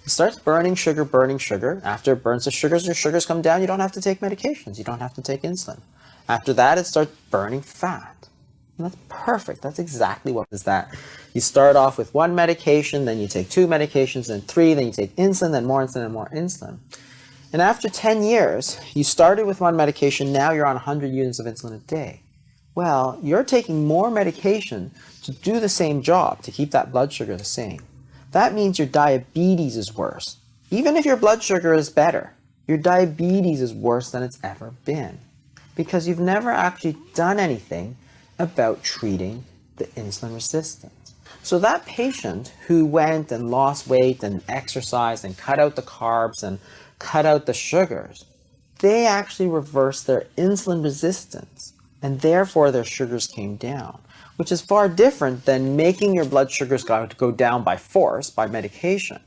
It starts burning sugar, burning sugar. After it burns the sugars, your sugars come down. You don't have to take medications. You don't have to take insulin. After that, it starts burning fat. And that's perfect. That's exactly what is that. You start off with one medication, then you take two medications, then three, then you take insulin, then more insulin, and more insulin. And after 10 years, you started with one medication, now you're on 100 units of insulin a day. Well, you're taking more medication to do the same job, to keep that blood sugar the same. That means your diabetes is worse. Even if your blood sugar is better, your diabetes is worse than it's ever been, because you've never actually done anything about treating the insulin resistance. So that patient who went and lost weight and exercised and cut out the carbs and cut out the sugars, they actually reversed their insulin resistance, and therefore their sugars came down, which is far different than making your blood sugars go down by force, by medication,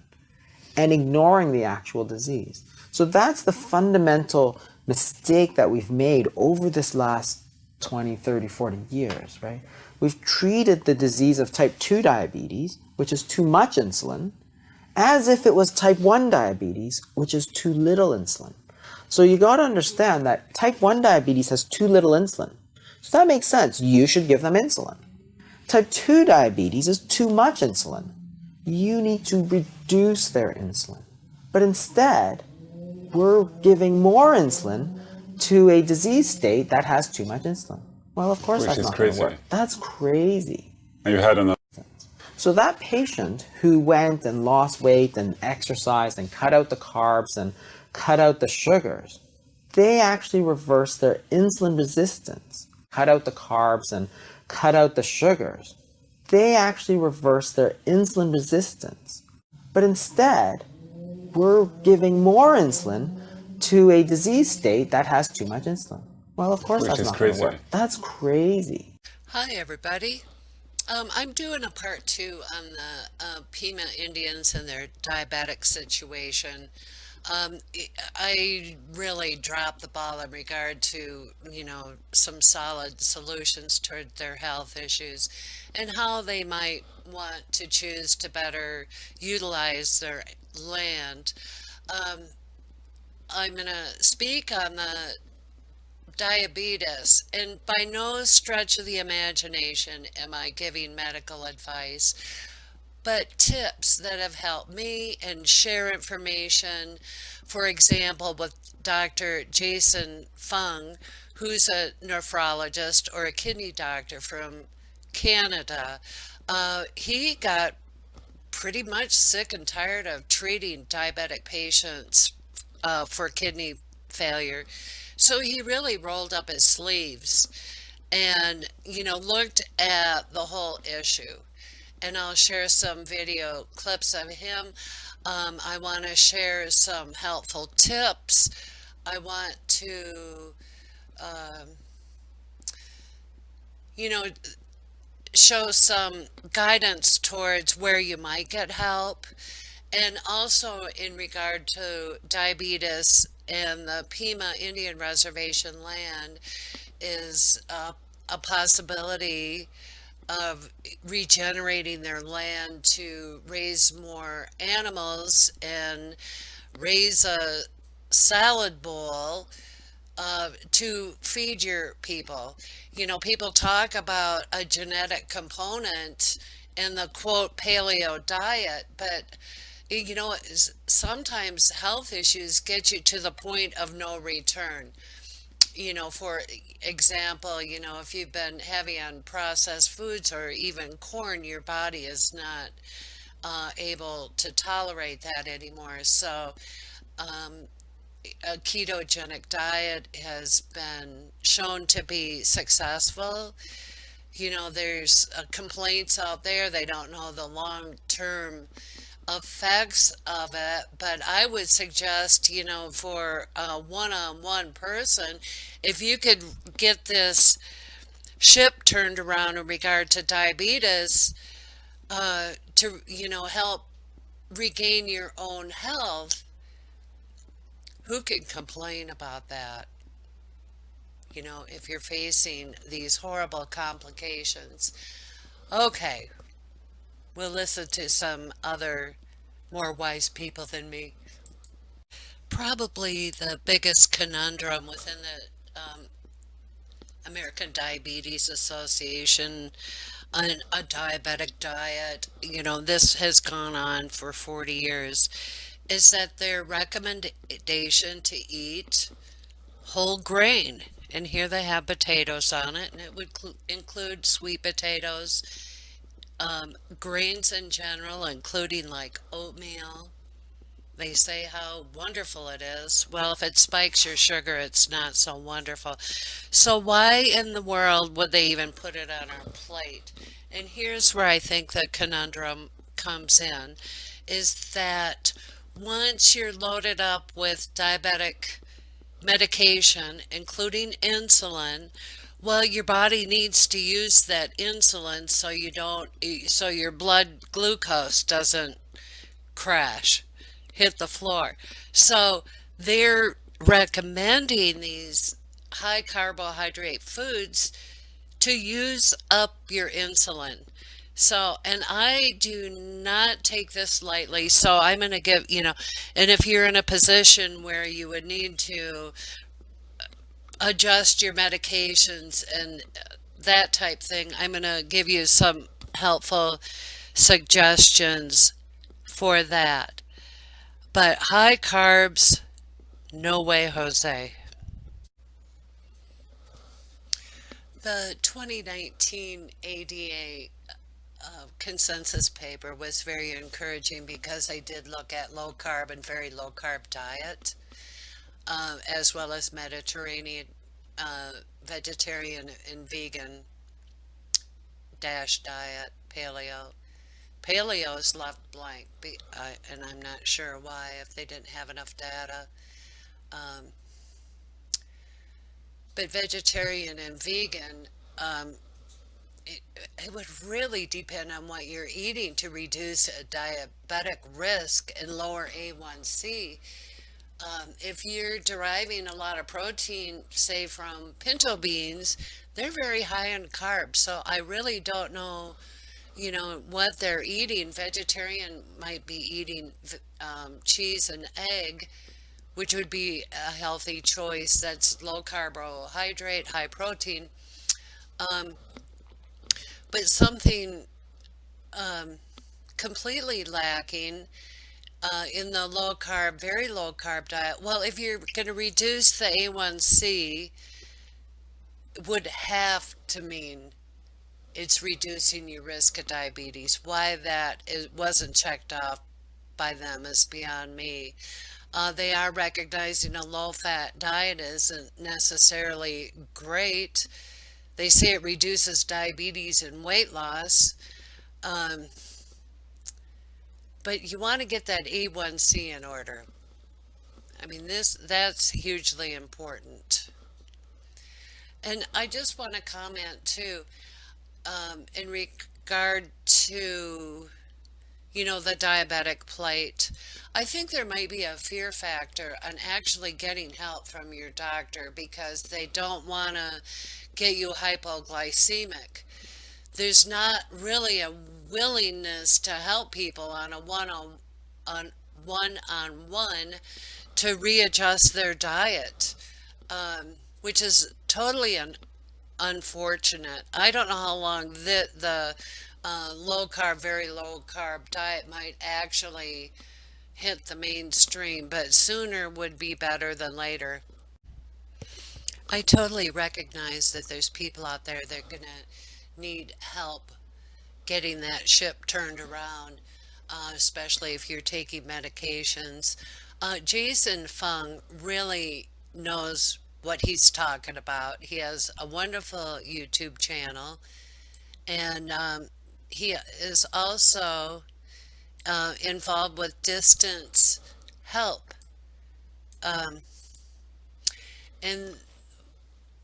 and ignoring the actual disease. So that's the fundamental mistake that we've made over this last 20, 30, 40 years, right? We've treated the disease of type 2 diabetes, which is too much insulin, as if it was type 1 diabetes, which is too little insulin. So you got to understand that type 1 diabetes has too little insulin. So that makes sense. You should give them insulin. Type 2 diabetes is too much insulin. You need to reduce their insulin. But instead, we're giving more insulin to a disease state that has too much insulin. Well, of course that's not going to work. That's crazy. You had another. So that patient who went and lost weight and exercised and cut out the carbs and cut out the sugars, they actually reversed their insulin resistance. Cut out the carbs and cut out the sugars. They actually reversed their insulin resistance. But instead, we're giving more insulin to a disease state that has too much insulin. Well, of course that's not going to work. That's crazy. Hi, everybody. I'm doing a part 2 on the Pima Indians and their diabetic situation. I really dropped the ball in regard to, some solid solutions toward their health issues and how they might want to choose to better utilize their land. I'm going to speak on the diabetes, and by no stretch of the imagination am I giving medical advice, but tips that have helped me and share information. For example, with Dr. Jason Fung, who's a nephrologist or a kidney doctor from Canada. He got pretty much sick and tired of treating diabetic patients for kidney failure. So he really rolled up his sleeves and, looked at the whole issue. And I'll share some video clips of him. I want to share some helpful tips. I want to, um, you know, show some guidance towards where you might get help. And also in regard to diabetes and the Pima Indian Reservation land is a possibility of regenerating their land to raise more animals and raise a salad bowl to feed your people. People talk about a genetic component in the quote paleo diet, but sometimes health issues get you to the point of no return. For example, if you've been heavy on processed foods or even corn, your body is not able to tolerate that anymore. So, a ketogenic diet has been shown to be successful. There's complaints out there, they don't know the long-term effects of it, but I would suggest, for a one-on-one person, if you could get this ship turned around in regard to diabetes, to, help regain your own health, who can complain about that? If you're facing these horrible complications. Okay, we'll listen to some other more wise people than me. Probably the biggest conundrum within the American Diabetes Association on a diabetic diet, this has gone on for 40 years, is that their recommendation to eat whole grain. And here they have potatoes on it, and it would include sweet potatoes, grains in general, including like oatmeal. They say how wonderful it is. Well, if it spikes your sugar, it's not so wonderful. So why in the world would they even put it on our plate? And here's where I think the conundrum comes in, is that once you're loaded up with diabetic medication, including insulin, well, your body needs to use that insulin so your blood glucose doesn't crash, hit the floor. So they're recommending these high carbohydrate foods to use up your insulin. So, and I do not take this lightly. So I'm going to give, and if you're in a position where you would need to adjust your medications and that type thing, I'm going to give you some helpful suggestions for that. But high carbs, no way, Jose. The 2019 ADA consensus paper was very encouraging because I did look at low carb and very low carb diet, as well as Mediterranean, vegetarian and vegan dash diet, paleo. Paleo is left blank, and I'm not sure why, if they didn't have enough data. Um, but vegetarian and vegan, it, it would really depend on what you're eating to reduce a diabetic risk and lower A1C. If you're deriving a lot of protein, say from pinto beans, they're very high in carbs. So I really don't know, what they're eating. Vegetarian might be eating cheese and egg, which would be a healthy choice. That's low carbohydrate, high protein. Um, but something um, completely lacking in the low carb, very low carb diet. Well, if you're going to reduce the A1C, would have to mean it's reducing your risk of diabetes. Why that wasn't checked off by them is beyond me. They are recognizing a low-fat diet isn't necessarily great. They say it reduces diabetes and weight loss, um, but you want to get that A1C in order. I mean, that's hugely important. And I just want to comment too, in regard to the diabetic plate. I think there might be a fear factor on actually getting help from your doctor because they don't want to get you hypoglycemic. There's not really a willingness to help people on a one-on-one to readjust their diet, which is totally unfortunate. I don't know how long the low carb, very low carb diet might actually hit the mainstream, but sooner would be better than later. I totally recognize that there's people out there that are going to need help getting that ship turned around, especially if you're taking medications. Jason Fung really knows what he's talking about. He has a wonderful YouTube channel, and he is also involved with distance help. Um, and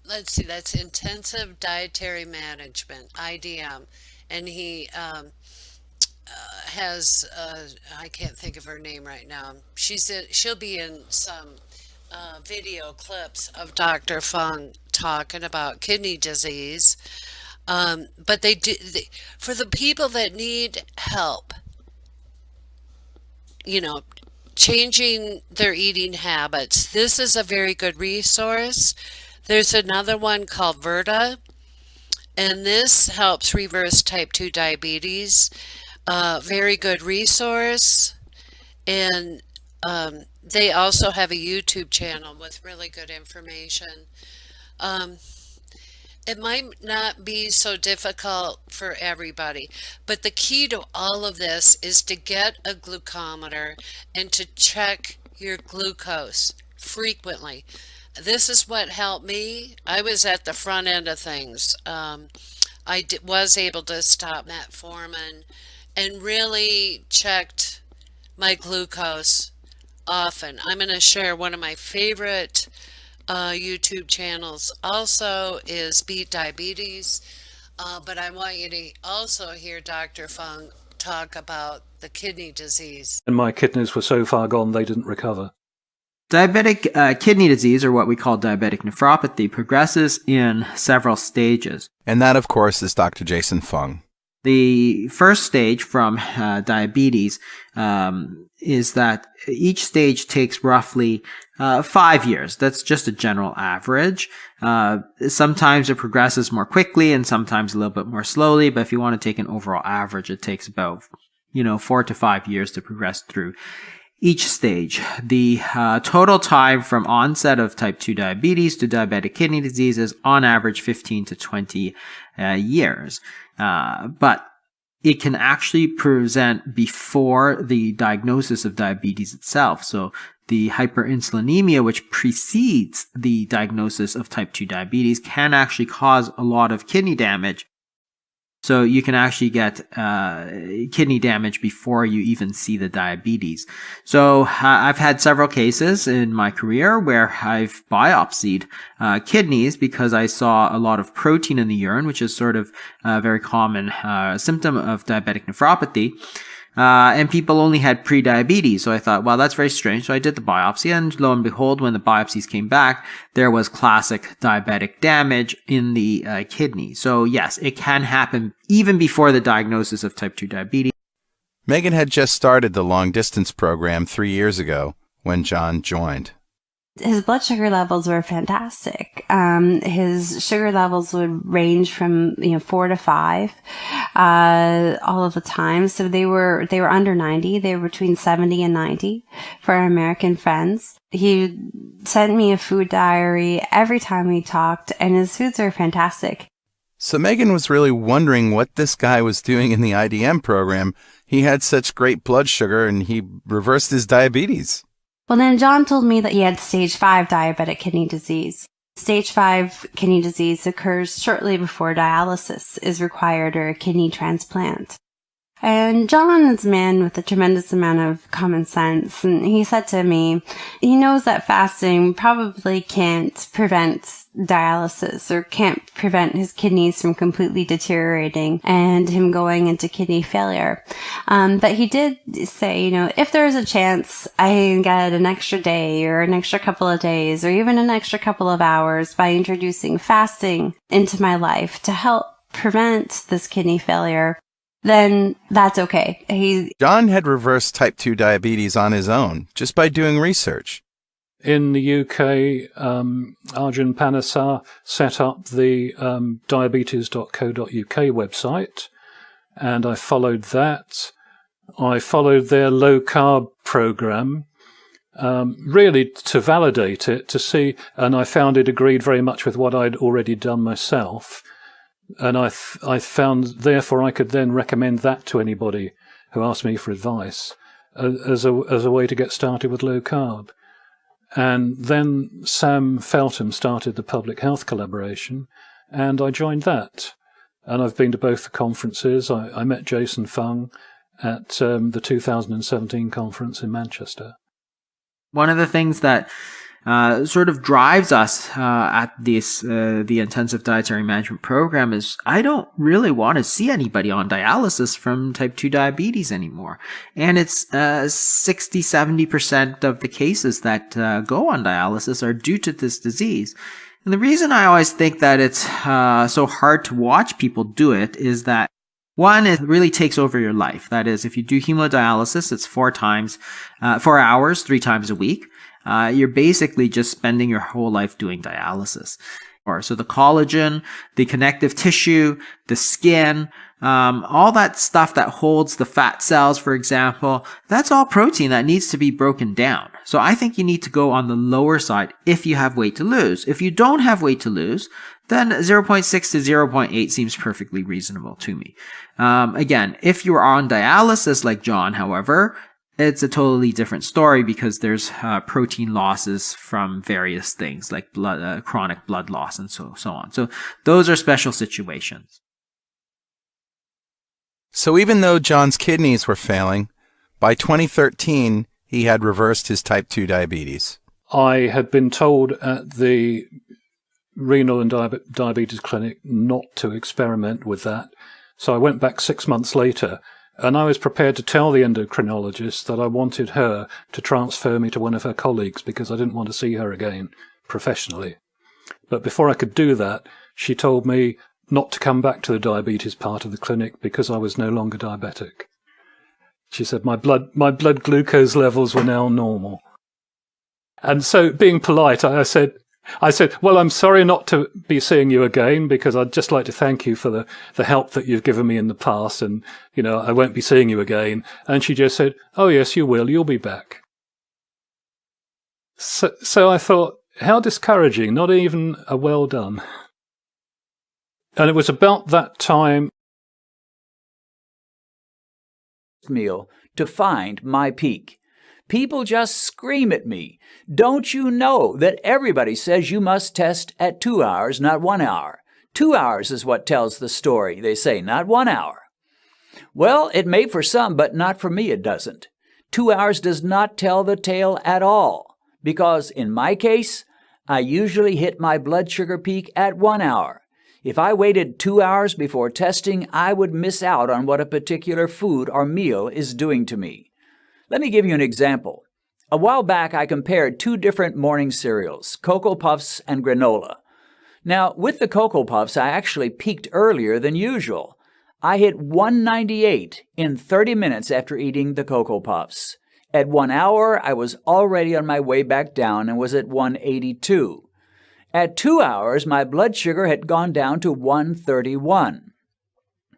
let's see, that's intensive dietary management, IDM. And he has, I can't think of her name right now. She'll be in some video clips of Dr. Fung talking about kidney disease. But for the people that need help, you know, changing their eating habits. This is a very good resource. There's another one called Verta, and this helps reverse type 2 diabetes. Very good resource. And they also have a YouTube channel with really good information. Um, it might not be so difficult for everybody, but the key to all of this is to get a glucometer and to check your glucose frequently. This is what helped me. I was at the front end of things. Was able to stop metformin and really checked my glucose often. I'm going to share one of my favorite YouTube channels also is Beat Diabetes, but I want you to also hear Dr. Fung talk about the kidney disease. And my kidneys were so far gone they didn't recover. Diabetic kidney disease, or what we call diabetic nephropathy, progresses in several stages. And that, of course, is Dr. Jason Fung. The first stage from diabetes is that each stage takes roughly 5 years. That's just a general average. Sometimes it progresses more quickly and sometimes a little bit more slowly, but if you want to take an overall average, it takes about 4 to 5 years to progress through each stage. The total time from onset of type 2 diabetes to diabetic kidney disease is on average 15 to 20 years. But it can actually present before the diagnosis of diabetes itself. So the hyperinsulinemia, which precedes the diagnosis of type 2 diabetes, can actually cause a lot of kidney damage. So you can actually get kidney damage before you even see the diabetes. So I've had several cases in my career where I've biopsied kidneys because I saw a lot of protein in the urine, which is sort of a very common symptom of diabetic nephropathy. And people only had pre-diabetes. So I thought, well, that's very strange. So I did the biopsy, and lo and behold, when the biopsies came back, there was classic diabetic damage in the kidney. So yes, it can happen even before the diagnosis of type 2 diabetes. Megan had just started the long-distance program 3 years ago when John joined. His blood sugar levels were fantastic. His sugar levels would range from 4 to 5 all of the time. So they were under 90. They were between 70 and 90 for our American friends. He sent me a food diary every time we talked, and his foods are fantastic. So Megan was really wondering what this guy was doing in the IDM program. He had such great blood sugar, and he reversed his diabetes. Well, then John told me that he had stage 5 diabetic kidney disease. Stage 5 kidney disease occurs shortly before dialysis is required or a kidney transplant. And John is a man with a tremendous amount of common sense, and he said to me, he knows that fasting probably can't prevent dialysis or can't prevent his kidneys from completely deteriorating and him going into kidney failure. But he did say, if there's a chance I can get an extra day or an extra couple of days or even an extra couple of hours by introducing fasting into my life to help prevent this kidney failure, then that's okay. John had reversed type 2 diabetes on his own, just by doing research. In the UK, Arjun Panesar set up the diabetes.co.uk website, and I followed that. I followed their low-carb program, really to validate it, to see, and I found it agreed very much with what I'd already done myself. And I found, therefore, I could then recommend that to anybody who asked me for advice as a way to get started with low carb. And then Sam Feltham started the public health collaboration, and I joined that. And I've been to both the conferences. I met Jason Fung at the 2017 conference in Manchester. One of the things that sort of drives us at the intensive dietary management program is I don't really want to see anybody on dialysis from type 2 diabetes anymore. And it's 60-70% of the cases that go on dialysis are due to this disease. And the reason I always think that it's so hard to watch people do it is that One, it really takes over your life. That is, if you do hemodialysis, it's 4 hours, 3 times a week. You're basically just spending your whole life doing dialysis. So the collagen, the connective tissue, the skin, all that stuff that holds the fat cells, for example, that's all protein that needs to be broken down. So I think you need to go on the lower side if you have weight to lose. If you don't have weight to lose, then 0.6 to 0.8 seems perfectly reasonable to me. Again, if you are on dialysis like John, however, it's a totally different story because there's protein losses from various things like chronic blood loss and so on. So those are special situations. So even though John's kidneys were failing, by 2013, he had reversed his type 2 diabetes. I had been told at the renal and diabetes clinic not to experiment with that. So I went back 6 months later, and I was prepared to tell the endocrinologist that I wanted her to transfer me to one of her colleagues because I didn't want to see her again professionally. But before I could do that, she told me not to come back to the diabetes part of the clinic because I was no longer diabetic. She said my blood glucose levels were now normal. And so, being polite, I said, well, I'm sorry not to be seeing you again because I'd just like to thank you for the help that you've given me in the past, and, I won't be seeing you again. And she just said, oh, yes, you will. You'll be back. So I thought, how discouraging, not even a well done. And it was about that time meal to find my peak. People just scream at me. Don't you know that everybody says you must test at 2 hours, not 1 hour? 2 hours is what tells the story, they say, not 1 hour. Well, it may for some, but not for me, it doesn't. 2 hours does not tell the tale at all, because in my case, I usually hit my blood sugar peak at 1 hour. If I waited 2 hours before testing, I would miss out on what a particular food or meal is doing to me. Let me give you an example. A while back, I compared 2 different morning cereals, Cocoa Puffs and granola. Now, with the Cocoa Puffs, I actually peaked earlier than usual. I hit 198 in 30 minutes after eating the Cocoa Puffs. At 1 hour, I was already on my way back down and was at 182. At 2 hours, my blood sugar had gone down to 131.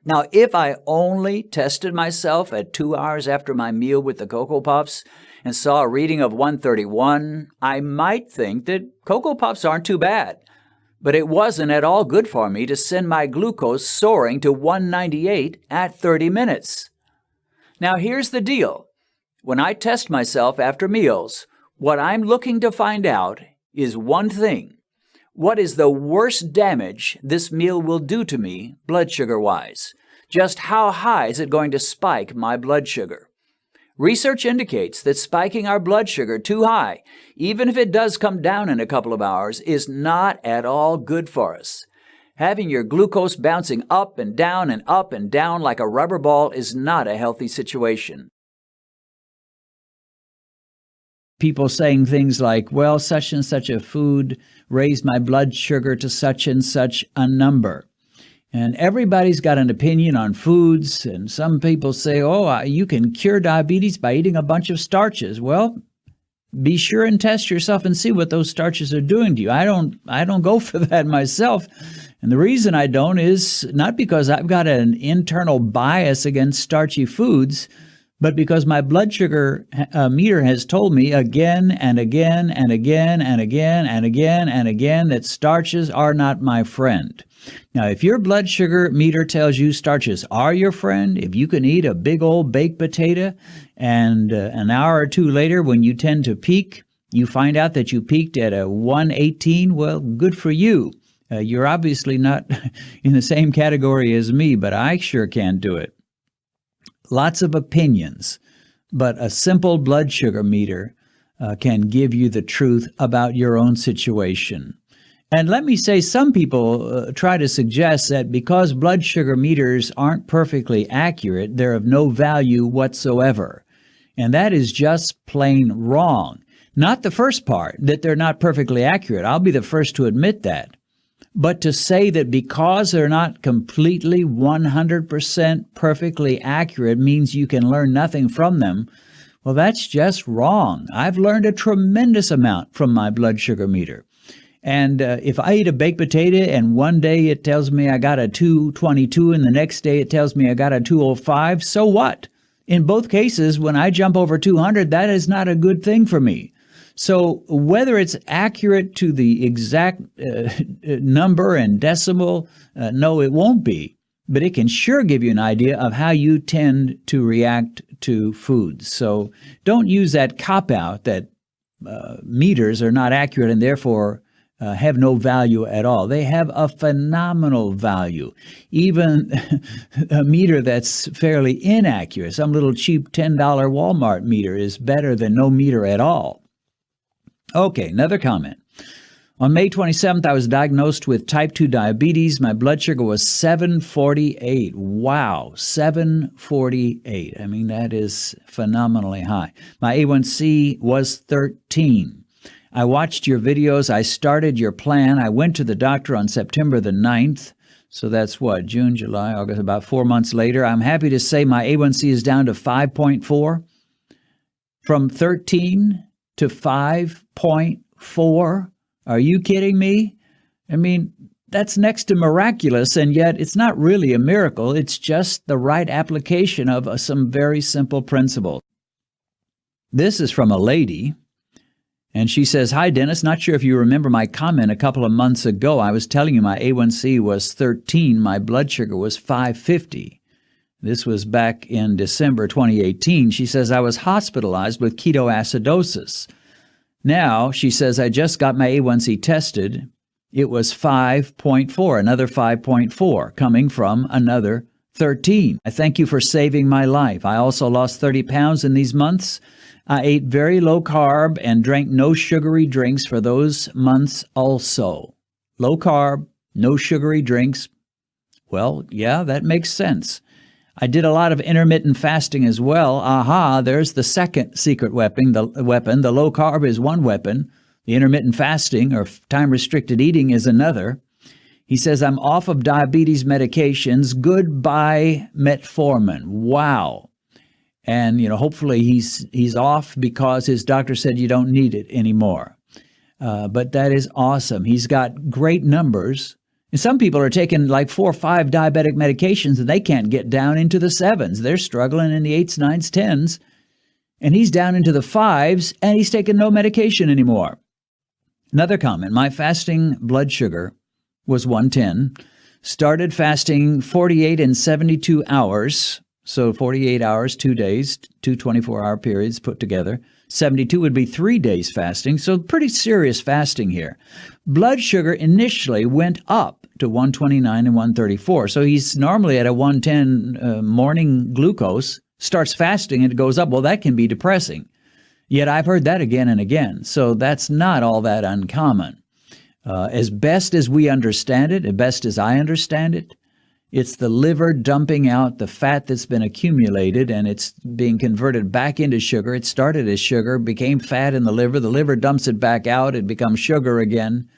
Now, if I only tested myself at 2 hours after my meal with the Cocoa Puffs and saw a reading of 131, I might think that Cocoa Puffs aren't too bad. But it wasn't at all good for me to send my glucose soaring to 198 at 30 minutes. Now, here's the deal. When I test myself after meals, what I'm looking to find out is one thing. What is the worst damage this meal will do to me, blood sugar-wise? Just how high is it going to spike my blood sugar? Research indicates that spiking our blood sugar too high, even if it does come down in a couple of hours, is not at all good for us. Having your glucose bouncing up and down and up and down like a rubber ball is not a healthy situation. People saying things like, well, such and such a food raised my blood sugar to such and such a number. And everybody's got an opinion on foods, and some people say, oh, you can cure diabetes by eating a bunch of starches. Well, be sure and test yourself and see what those starches are doing to you. I don't go for that myself. And the reason I don't is not because I've got an internal bias against starchy foods, but because my blood sugar meter has told me again and again and again and again and again and again that starches are not my friend. Now, if your blood sugar meter tells you starches are your friend, if you can eat a big old baked potato and an hour or two later when you tend to peak, you find out that you peaked at a 118, well, good for you. You're obviously not in the same category as me, but I sure can do it. Lots of opinions, but a simple blood sugar meter can give you the truth about your own situation. And let me say, some people try to suggest that because blood sugar meters aren't perfectly accurate, they're of no value whatsoever. And that is just plain wrong. Not the first part, that they're not perfectly accurate. I'll be the first to admit that. But to say that because they're not completely 100% perfectly accurate means you can learn nothing from them, well, that's just wrong. I've learned a tremendous amount from my blood sugar meter. And if I eat a baked potato and one day it tells me I got a 222 and the next day it tells me I got a 205, so what? In both cases, when I jump over 200, that is not a good thing for me. So whether it's accurate to the exact number and decimal, no, it won't be. But it can sure give you an idea of how you tend to react to foods. So don't use that cop-out that meters are not accurate and therefore have no value at all. They have a phenomenal value. Even a meter that's fairly inaccurate, some little cheap $10 Walmart meter, is better than no meter at all. Okay, another comment. On May 27th, I was diagnosed with type 2 diabetes. My blood sugar was 748. Wow, 748. I mean, that is phenomenally high. My A1C was 13. I watched your videos. I started your plan. I went to the doctor on September the 9th. So that's what, June, July, August, about 4 months later. I'm happy to say my A1C is down to 5.4. From 13 to 5.4. Are you kidding me? I mean, that's next to miraculous, and yet it's not really a miracle. It's just the right application of some very simple principles. This is from a lady, and she says, "Hi, Dennis. Not sure if you remember my comment a couple of months ago. I was telling you my A1C was 13. My blood sugar was 550. This was back in December 2018. She says, I was hospitalized with ketoacidosis. Now, she says, I just got my A1C tested. It was 5.4, another 5.4, coming from another 13. I thank you for saving my life. I also lost 30 pounds in these months. I ate very low carb and drank no sugary drinks for those months also. Low carb, no sugary drinks. Well, yeah, that makes sense. I did a lot of intermittent fasting as well. Aha, there's the second secret weapon. The low carb is one weapon. The intermittent fasting or time-restricted eating is another. He says, I'm off of diabetes medications. Goodbye, metformin. Wow. And, hopefully he's off because his doctor said you don't need it anymore. But that is awesome. He's got great numbers. And some people are taking like 4 or 5 diabetic medications and they can't get down into the 7s. They're struggling in the 8s, 9s, 10s. And he's down into the 5s and he's taking no medication anymore. Another comment, my fasting blood sugar was 110. Started fasting 48 and 72 hours. So 48 hours, 2 days, 2 24-hour periods put together. 72 would be 3 days fasting, so pretty serious fasting here. Blood sugar initially went up to 129 and 134. So he's normally at a 110 morning glucose, starts fasting and it goes up. Well, that can be depressing. Yet I've heard that again and again. So that's not all that uncommon. As best as we understand it, as best as I understand it, it's the liver dumping out the fat that's been accumulated and it's being converted back into sugar. It started as sugar, became fat in the liver dumps it back out, it becomes sugar again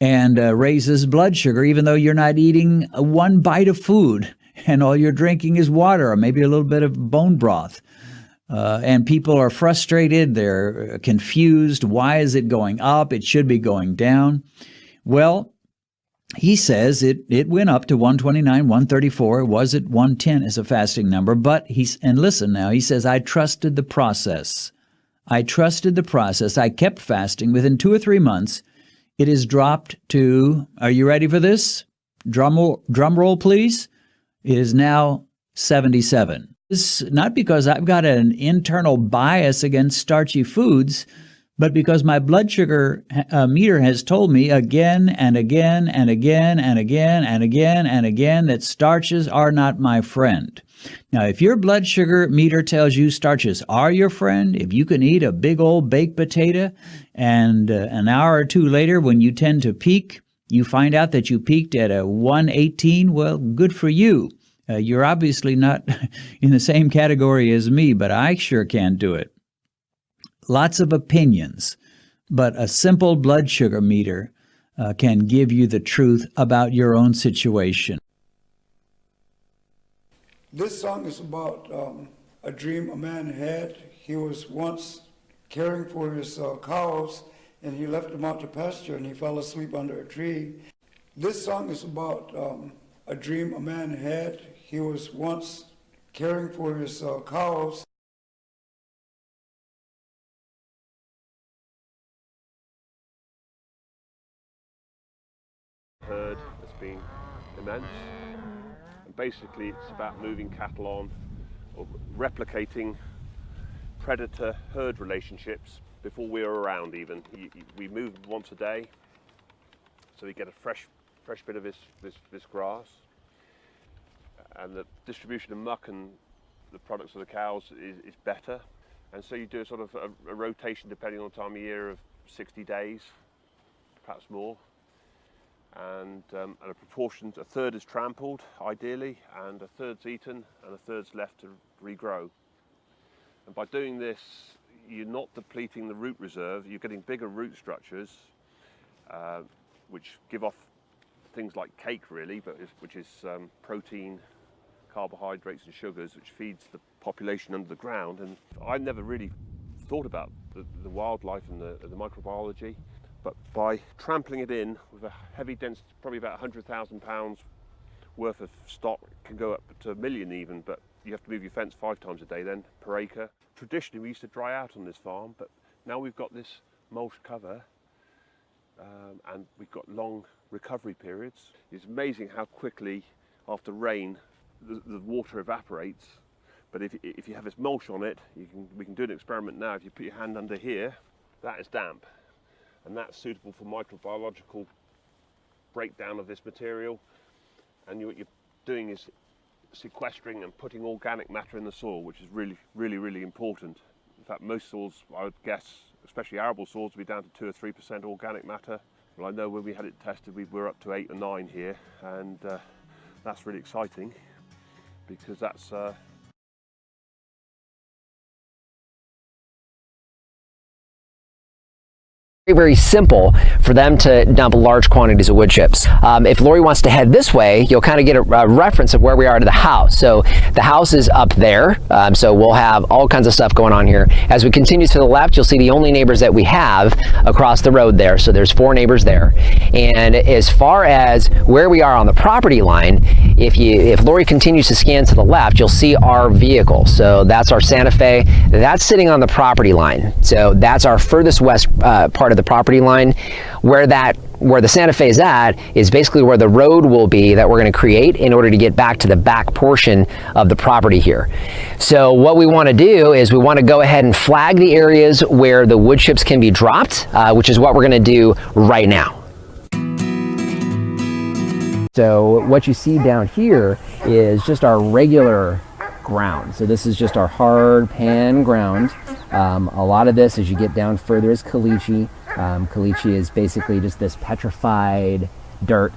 and raises blood sugar even though you're not eating one bite of food and all you're drinking is water or maybe a little bit of bone broth. And people are frustrated, they're confused. Why is it going up? It should be going down. Well, he says it went up to 129, 134. It was at 110 as a fasting number. But and listen now, he says, I trusted the process. I trusted the process. I kept fasting. Within 2 or 3 months, it has dropped to, are you ready for this? Drum roll, please. It is now 77. It's not because I've got an internal bias against starchy foods, but because my blood sugar meter has told me again and again and again and again and again and again that starches are not my friend. Now, if your blood sugar meter tells you starches are your friend, if you can eat a big old baked potato and an hour or two later when you tend to peak, you find out that you peaked at a 118, well, good for you. You're obviously not in the same category as me, but I sure can do it. Lots of opinions, but a simple blood sugar meter can give you the truth about your own situation. This song is about a dream a man had. He was once caring for his cows, and he left them out to pasture, and he fell asleep under a tree. This song is about a dream a man had. He was once caring for his cows. Herd has been immense, and basically it's about moving cattle on, or replicating predator-herd relationships before we are around even. We move once a day, so we get a fresh bit of this grass, and the distribution of muck and the products of the cows is better, and so you do a sort of a rotation depending on the time of year of 60 days, perhaps more. And a proportion, a third is trampled ideally, and a third's eaten, and a third's left to regrow. And by doing this, you're not depleting the root reserve, you're getting bigger root structures, which give off things like cake really, but which is protein, carbohydrates and sugars, which feeds the population under the ground. And I never really thought about the wildlife and the microbiology. But by trampling it in with a heavy density, probably about 100,000 pounds worth of stock, can go up to 1 million even, but you have to move your fence 5 times a day then per acre. Traditionally we used to dry out on this farm, but now we've got this mulch cover and we've got long recovery periods. It's amazing how quickly after rain the water evaporates, but if you have this mulch on it, we can do an experiment now. If you put your hand under here, that is damp. And that's suitable for microbiological breakdown of this material. And what you're doing is sequestering and putting organic matter in the soil, which is really important. In fact, most soils, I would guess, especially arable soils, will be down to 2 or 3% organic matter. Well, I know when we had it tested, we were up to 8 or 9 here, and that's really exciting because that's very simple for them to dump large quantities of wood chips. If Lori wants to head this way, you'll kind of get a reference of where we are to the house. So the house is up there, so we'll have all kinds of stuff going on here. As we continue to the left, you'll see the only neighbors that we have across the road there. So there's 4 neighbors there. And as far as where we are on the property line, if Lori continues to scan to the left, you'll see our vehicle. So that's our Santa Fe. That's sitting on the property line. So that's our furthest west part of the property line. Where the Santa Fe is at is basically where the road will be that we're going to create in order to get back to the back portion of the property here. So what we want to do is we want to go ahead and flag the areas where the wood chips can be dropped, which is what we're going to do right now. So what you see down here is just our regular ground. So this is just our hard pan ground. A lot of this, as you get down further, is caliche. Caliche is basically just this petrified dirt.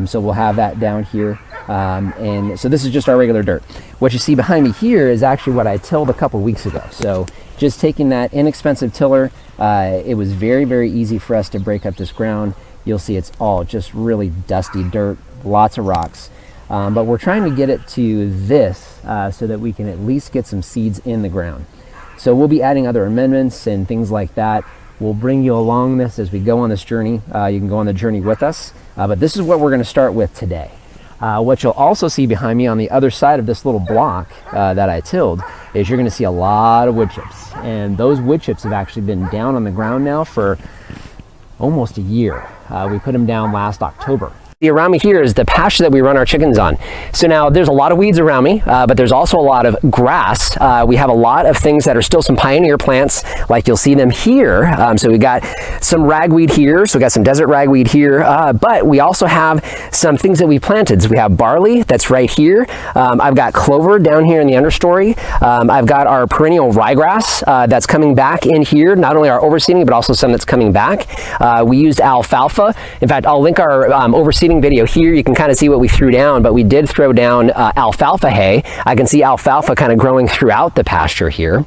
So we'll have that down here. And so this is just our regular dirt. What you see behind me here is actually what I tilled a couple weeks ago. So just taking that inexpensive tiller, it was very easy for us to break up this ground. You'll see it's all just really dusty dirt, lots of rocks. But we're trying to get it to this so that we can at least get some seeds in the ground. So we'll be adding other amendments and things like that. We'll bring you along this as we go on this journey. You can go on the journey with us. But this is what we're going to start with today. What you'll also see behind me on the other side of this little block that I tilled is you're going to see a lot of wood chips. And those wood chips have actually been down on the ground now for almost a year. We put them down last October. Around me here is the pasture that we run our chickens on. So now there's a lot of weeds around me, but there's also a lot of grass. We have a lot of things that are still some pioneer plants, like you'll see them here. So we got some ragweed here, so we got some desert ragweed here, but we also have some things that we planted. So we have barley that's right here. I've got clover down here in the understory. I've got our perennial ryegrass that's coming back in here, not only our overseeding, but also some that's coming back. We used alfalfa. In fact, I'll link our overseeding video here. You can kind kind of see what we threw down, but we did throw down alfalfa hay. I can see alfalfa kind of growing throughout the pasture here.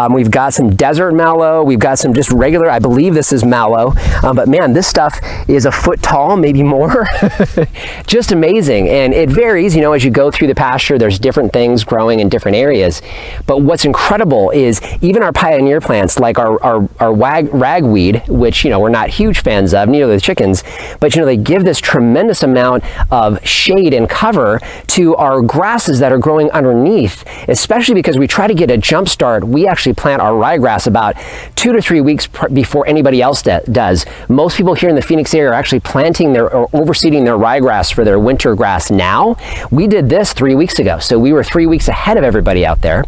We've got some desert mallow. We've got some just regular, I believe this is mallow, but man, this stuff is a foot tall, maybe more. Just amazing. And it varies, you know, as you go through the pasture, there's different things growing in different areas. But what's incredible is even our pioneer plants, like our ragweed, which, you know, we're not huge fans of, neither the chickens, but, you know, they give this tremendous amount of shade and cover to our grasses that are growing underneath, especially because we try to get a jump start. We actually plant our ryegrass about 2 to 3 weeks before anybody else does. Most people here in the Phoenix area are actually planting or overseeding their ryegrass for their winter grass now. We did this 3 weeks ago, so we were 3 weeks ahead of everybody out there.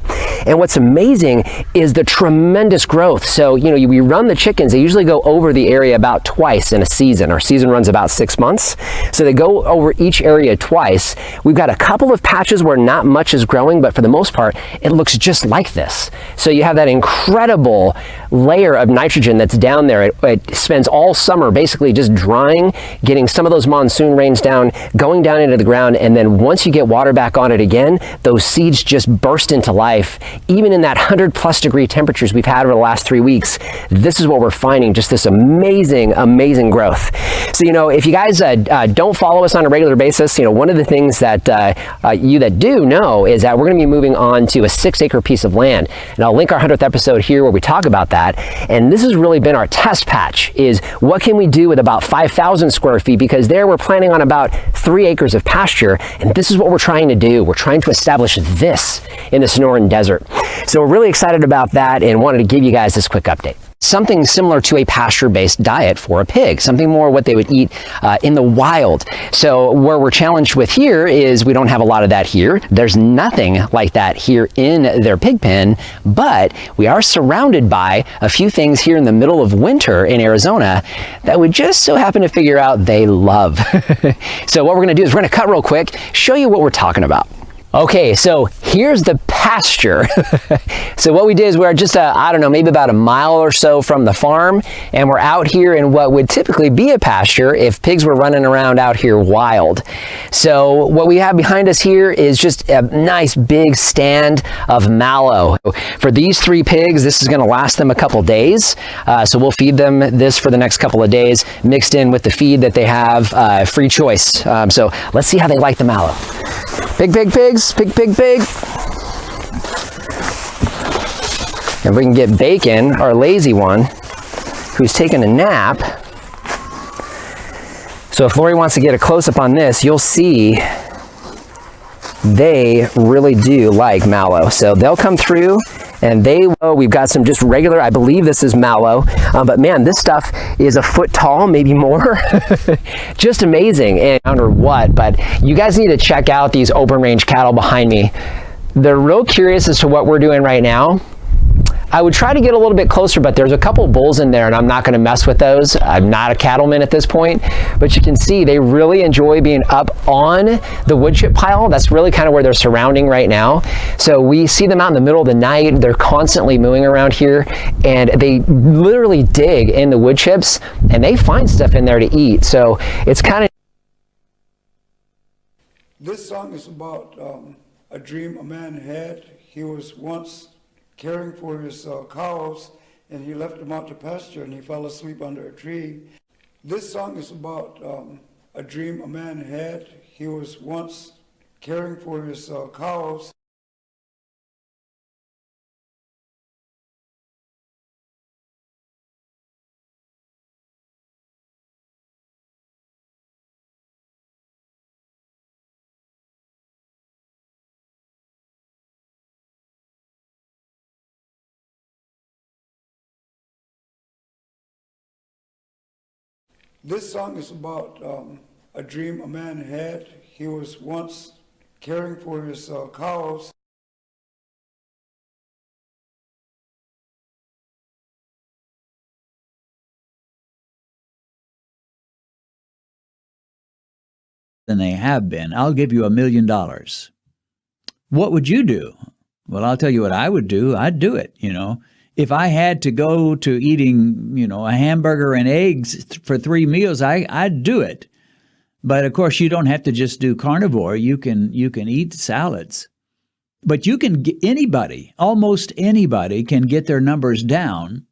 And what's amazing is the tremendous growth. So, you know, we run the chickens, they usually go over the area about twice in a season. Our season runs about 6 months. So they go over each area twice. We've got a couple of patches where not much is growing, but for the most part, it looks just like this. So you have that incredible layer of nitrogen that's down there. It spends all summer basically just drying, getting some of those monsoon rains down, going down into the ground, and then once you get water back on it again, those seeds just burst into life. Even in that 100+ degree temperatures we've had over the last 3 weeks, this is what we're finding, just this amazing, amazing growth. So, you know, if you guys don't follow us on a regular basis, you know, one of the things that you that do know is that we're going to be moving on to a 6-acre piece of land. And I'll link our 100th episode here where we talk about that. And this has really been our test patch, is what can we do with about 5,000 square feet, because there we're planning on about 3 acres of pasture. And this is what we're trying to do. We're trying to establish this in the Sonoran Desert. So we're really excited about that and wanted to give you guys this quick update. Something similar to a pasture-based diet for a pig, something more what they would eat in the wild. So where we're challenged with here is we don't have a lot of that here. There's nothing like that here in their pig pen, but we are surrounded by a few things here in the middle of winter in Arizona that we just so happen to figure out they love. So what we're going to do is we're going to cut real quick, show you what we're talking about. Okay, so here's the pasture. So what we did is we're just, I don't know, maybe about a mile or so from the farm, and we're out here in what would typically be a pasture if pigs were running around out here wild. So what we have behind us here is just a nice big stand of mallow. For these 3 pigs, this is going to last them a couple days. So we'll feed them this for the next couple of days, mixed in with the feed that they have, free choice. So let's see how they like the mallow. Pig, pig, pigs, pig, pig, pig. And we can get Bacon, our lazy one, who's taking a nap. So if Lori wants to get a close-up on this, you'll see they really do like mallow. So they'll come through and we've got some just regular, I believe this is mallow, but man, this stuff is a foot tall, maybe more. Just amazing. And or what, but you guys need to check out these open range cattle behind me. They're real curious as to what we're doing right now. I would try to get a little bit closer, but there's a couple bulls in there and I'm not going to mess with those. I'm not a cattleman at this point, but you can see they really enjoy being up on the wood chip pile. That's really kind of where they're surrounding right now. So we see them out in the middle of the night. They're constantly mooing around here and they literally dig in the wood chips and they find stuff in there to eat. So it's kind of... This song is about a dream a man had. He was once caring for his cows, and he left them out to pasture, and he fell asleep under a tree. This song is about a dream a man had. He was once caring for his cows. This song is about a dream a man had. He was once caring for his cows. Than they have been. I'll give you $1 million. What would you do? Well, I'll tell you what I would do. I'd do it, you know. If I had to go to eating, you know, a hamburger and eggs for 3 meals, I'd do it. But of course, you don't have to just do carnivore. You can eat salads. But you can get anybody, almost anybody, can get their numbers down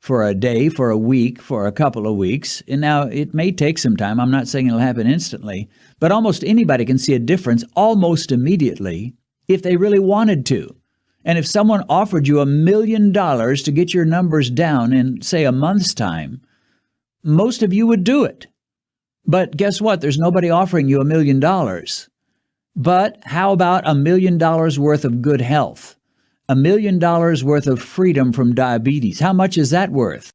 for a day, for a week, for a couple of weeks. And now it may take some time. I'm not saying it'll happen instantly, but almost anybody can see a difference almost immediately if they really wanted to. And if someone offered you $1 million to get your numbers down in, say, a month's time, most of you would do it. But guess what? There's nobody offering you $1 million. But how about $1 million worth of good health? $1 million worth of freedom from diabetes? How much is that worth?